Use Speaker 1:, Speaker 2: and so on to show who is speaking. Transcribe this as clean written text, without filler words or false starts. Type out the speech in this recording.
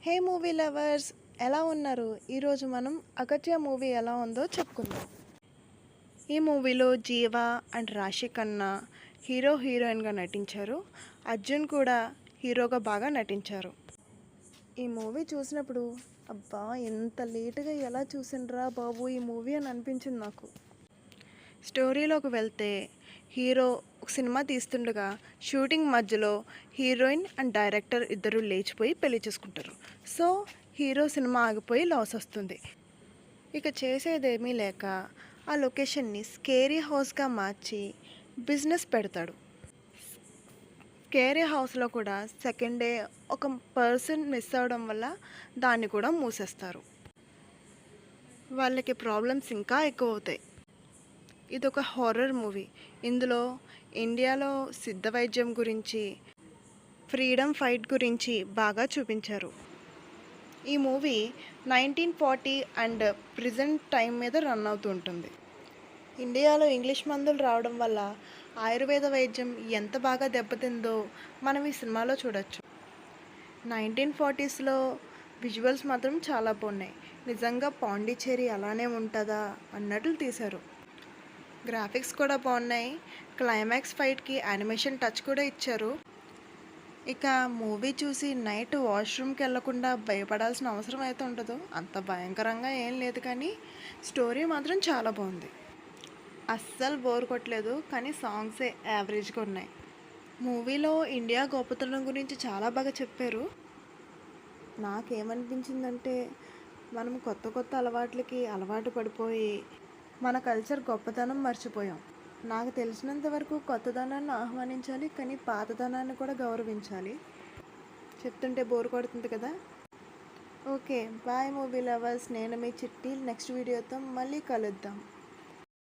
Speaker 1: హే movie lovers, ఎలా ఉన్నారు? ఈరోజు మనం అగత్య మూవీ ఎలా ఉందో చెప్పుకుందాం. ఈ మూవీలో జీవ అండ్ రాశి ఖన్నా హీరోయిన్గా నటించారు. అర్జున్ కూడా హీరోగా బాగా నటించారు. ఈ మూవీ చూసినప్పుడు అబ్బా ఎంత లేటుగా ఎలా చూసిండ్రా బాబు ఈ మూవీ అని అనిపించింది నాకు. స్టోరీలోకి వెళ్తే హీరో ఒక సినిమా తీస్తుండగా షూటింగ్ మధ్యలో హీరోయిన్ అండ్ డైరెక్టర్ ఇద్దరు లేచిపోయి పెళ్లి చేసుకుంటారు. సో హీరో సినిమా ఆగిపోయి లాస్ వస్తుంది. ఇక చేసేదేమీ లేక ఆ లొకేషన్ని స్కేరీ హౌస్గా మార్చి బిజినెస్ పెడతాడు. స్కేరీ హౌస్లో కూడా సెకండ్ డే ఒక పర్సన్ మిస్ అవడం వల్ల దాన్ని కూడా మూసేస్తారు. వాళ్ళకి ప్రాబ్లమ్స్ ఇంకా ఎక్కువ అవుతాయి. ఇది ఒక హారర్ మూవీ. ఇందులో ఇండియాలో సిద్ధ వైద్యం గురించి, ఫ్రీడమ్ ఫైట్ గురించి బాగా చూపించారు. ఈ మూవీ 1940 అండ్ ప్రెజెంట్ టైం మీద రన్ అవుతూ ఉంటుంది. ఇండియాలో ఇంగ్లీష్ మందులు రావడం వల్ల ఆయుర్వేద వైద్యం ఎంత బాగా దెబ్బతిందో మనం ఈ సినిమాలో చూడొచ్చు. 1940స్లో విజువల్స్ మాత్రం చాలా బాగున్నాయి. నిజంగా పాండిచ్చేరి అలానే ఉంటుందా అన్నట్లు తీశారు. గ్రాఫిక్స్ కూడా బాగున్నాయి. క్లైమాక్స్ ఫైట్కి యానిమేషన్ టచ్ కూడా ఇచ్చారు. ఇక మూవీ చూసి నైట్ వాష్రూమ్కి వెళ్లకుండా భయపడాల్సిన అవసరం అయితే ఉండదు. అంత భయంకరంగా ఏం లేదు, కానీ స్టోరీ మాత్రం చాలా బాగుంది. అస్సలు బోర్ కొట్టలేదు, కానీ సాంగ్సే యావరేజ్గా ఉన్నాయి. మూవీలో ఇండియా గొప్పతనం గురించి చాలా బాగా చెప్పారు. నాకేమనిపించిందంటే మనం కొత్త కొత్త అలవాట్లకి అలవాటు పడిపోయి మన కల్చర్ గొప్పతనం మర్చిపోయాం. నాకు తెలిసినంత వరకు కొత్తదనాన్ని ఆహ్వానించాలి, కానీ పాతదనాన్ని కూడా గౌరవించాలి. చెప్తుంటే బోర్ కొడుతుంది కదా. Okay, bye movie lovers. నేను మీ చిట్టి. నెక్స్ట్ వీడియోతో మళ్ళీ కలుద్దాం.